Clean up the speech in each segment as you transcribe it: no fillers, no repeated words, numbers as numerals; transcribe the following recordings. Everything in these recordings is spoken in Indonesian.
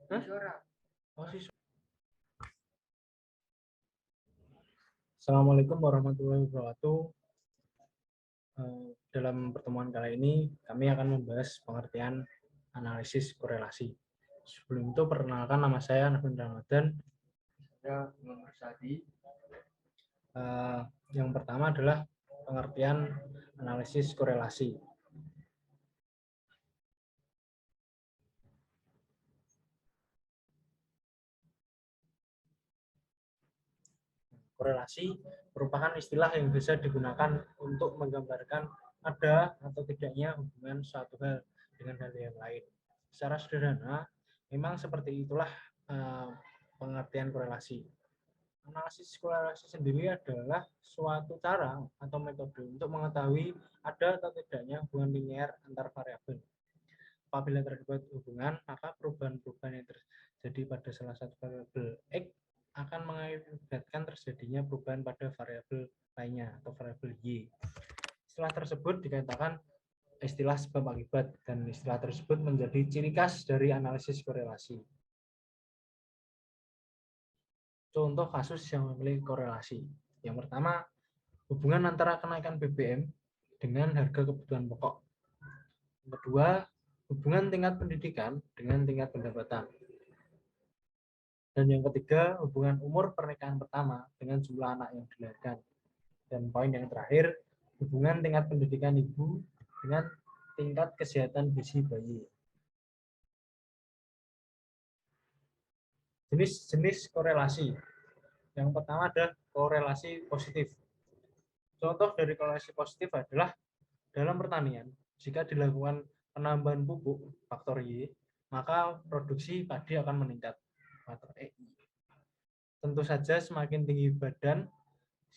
Assalamualaikum warahmatullahi wabarakatuh. Dalam pertemuan kali ini, kami akan membahas pengertian analisis korelasi. Sebelum itu, perkenalkan nama saya Nafin Ramadan. Saya Muhammad Sadi. Yang pertama adalah pengertian analisis korelasi. Korelasi merupakan istilah yang bisa digunakan untuk menggambarkan ada atau tidaknya hubungan suatu hal dengan hal yang lain. Secara sederhana, memang seperti itulah pengertian korelasi. Analisis korelasi sendiri adalah suatu cara atau metode untuk mengetahui ada atau tidaknya hubungan linear antar variabel. Apabila terdapat hubungan, maka perubahan-perubahan yang terjadi pada salah satu variabel X akan mengakibatkan terjadinya perubahan pada variabel lainnya atau variabel Y. Istilah tersebut dikatakan istilah sebab akibat, dan istilah tersebut menjadi ciri khas dari analisis korelasi. Contoh kasus yang memiliki korelasi. Yang pertama, hubungan antara kenaikan BBM dengan harga kebutuhan pokok. Yang kedua, hubungan tingkat pendidikan dengan tingkat pendapatan. Dan yang ketiga, hubungan umur pernikahan pertama dengan jumlah anak yang dilahirkan. Dan poin yang terakhir, hubungan tingkat pendidikan ibu dengan tingkat kesehatan gizi bayi. Jenis-jenis korelasi. Yang pertama ada korelasi positif. Contoh dari korelasi positif adalah dalam pertanian, jika dilakukan penambahan pupuk faktor Y, maka produksi padi akan meningkat faktor E. Tentu saja semakin tinggi badan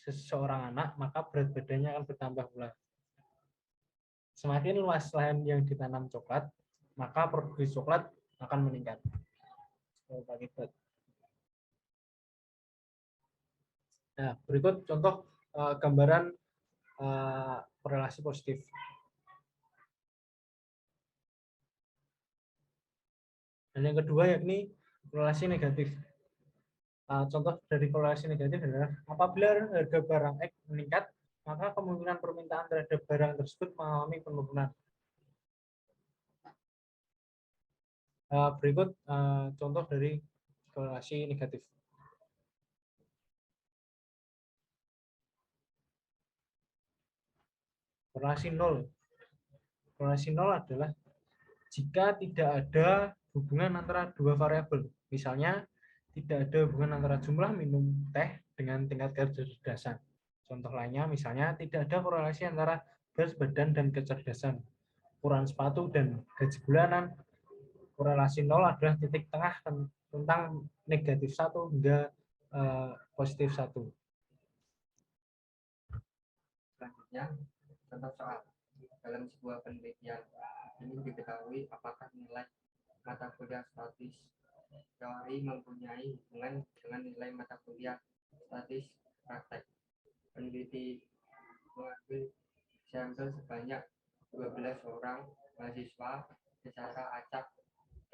seseorang anak, maka berat badannya akan bertambah pula. Semakin luas lahan yang ditanam coklat, maka produksi coklat akan meningkat. Nah, berikut contoh gambaran korelasi positif. Dan yang kedua yakni korelasi negatif. Contoh dari korelasi negatif adalah apabila harga barang X meningkat, maka kemungkinan permintaan terhadap barang tersebut mengalami penurunan. Berikut contoh dari korelasi negatif. Korelasi nol. Korelasi nol adalah jika tidak ada hubungan antara dua variabel. Misalnya, tidak ada hubungan antara jumlah minum teh dengan tingkat kecerdasan. Contoh lainnya, misalnya, tidak ada korelasi antara berat badan dan kecerdasan. Ukuran sepatu dan gaji bulanan. Korelasi nol adalah titik tengah tentang negatif 1 hingga positif 1. Selanjutnya, contoh soal. Dalam sebuah penelitian, ini diketahui apakah nilai mata kuliah statis teori mempunyai hubungan dengan nilai mata kuliah statis praktek. Peneliti mengambil sampel sebanyak 12 orang mahasiswa secara acak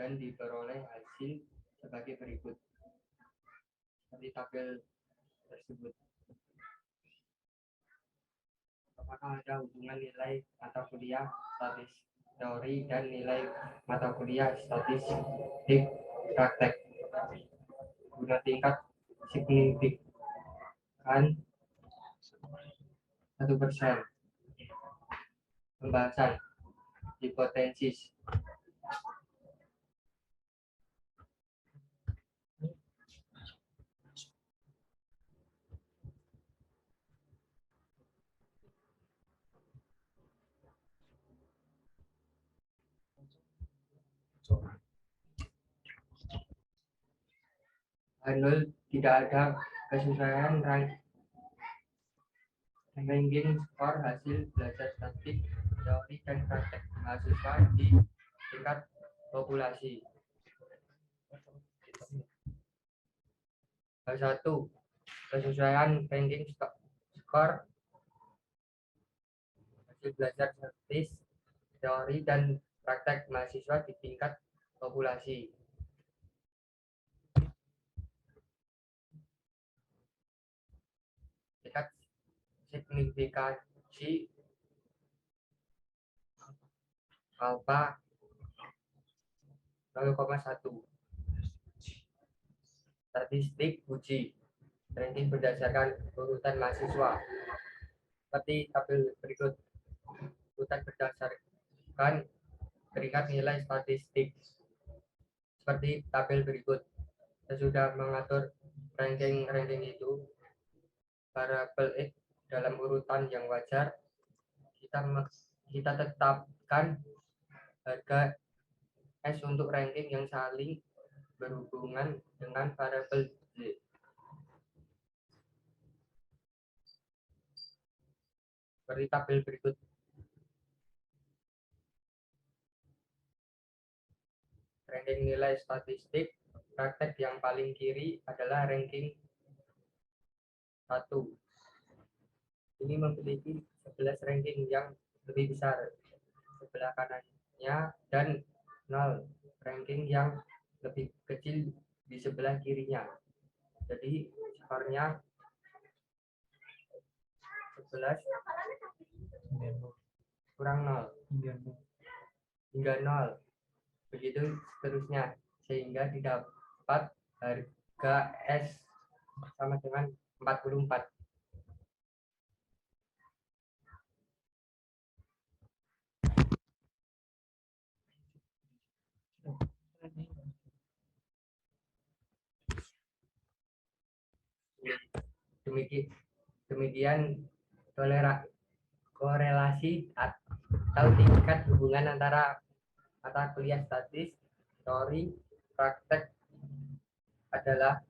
dan diperoleh hasil sebagai berikut. Seperti tabel tersebut. Apakah ada hubungan nilai mata kuliah statis teori dan nilai mata kuliah statistik praktek guna tingkat signifikan 1%. Pembahasan hipotesis. Nol, tidak ada kesesuaian ranking skor hasil belajar statistik teori dan praktek mahasiswa di tingkat populasi. 1. Kesesuaian ranking skor hasil belajar statistik teori dan praktek mahasiswa di tingkat populasi. signifikasi alfa 0,1. Statistik uji ranking berdasarkan urutan mahasiswa seperti tabel berikut. Urutan berdasarkan peringkat nilai statistik seperti tabel berikut. Sesudah mengatur ranking itu variabel X dalam urutan yang wajar, kita tetapkan harga S untuk ranking yang saling berhubungan dengan variabel Z. Seperti tabel berikut. Ranking nilai statistik praktek yang paling kiri adalah ranking 1. Ini memiliki 11 ranking yang lebih besar sebelah kanannya dan 0 ranking yang lebih kecil di sebelah kirinya. Jadi skornya 11 kurang 0 hingga 0. Begitu seterusnya sehingga didapat harga S sama dengan 44. Demikian korelasi atau tingkat hubungan antara mata kuliah statis, teori, praktek adalah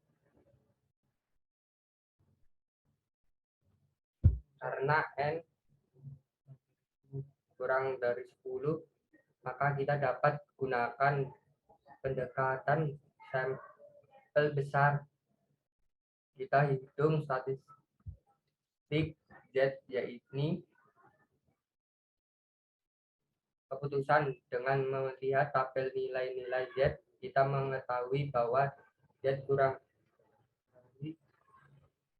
karena N kurang dari 10, maka kita dapat gunakan pendekatan sampel besar. Kita hitung statistik Z, yaitu keputusan dengan melihat tabel nilai-nilai Z, kita mengetahui bahwa Z kurang dari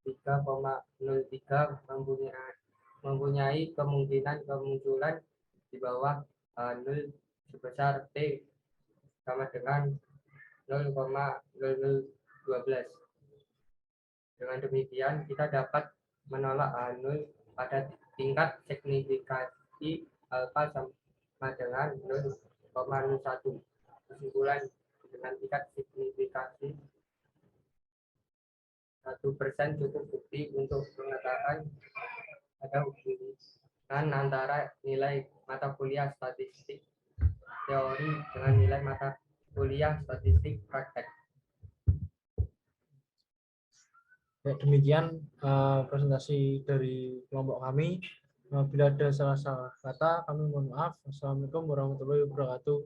3,03 mempunyai kemungkinan kemunculan di bawah 0 sebesar T sama dengan 0,0012. Dengan demikian, kita dapat menolak H0 pada tingkat signifikasi alfa sama dengan 0,01. Kesimpulan, dengan tingkat signifikasi 1% cukup bukti untuk mengatakan ada hubungan antara nilai mata kuliah statistik teori dengan nilai mata kuliah statistik praktek. Ya, demikian presentasi dari kelompok kami. Bila ada salah-salah kata, kami mohon maaf. Assalamualaikum warahmatullahi wabarakatuh.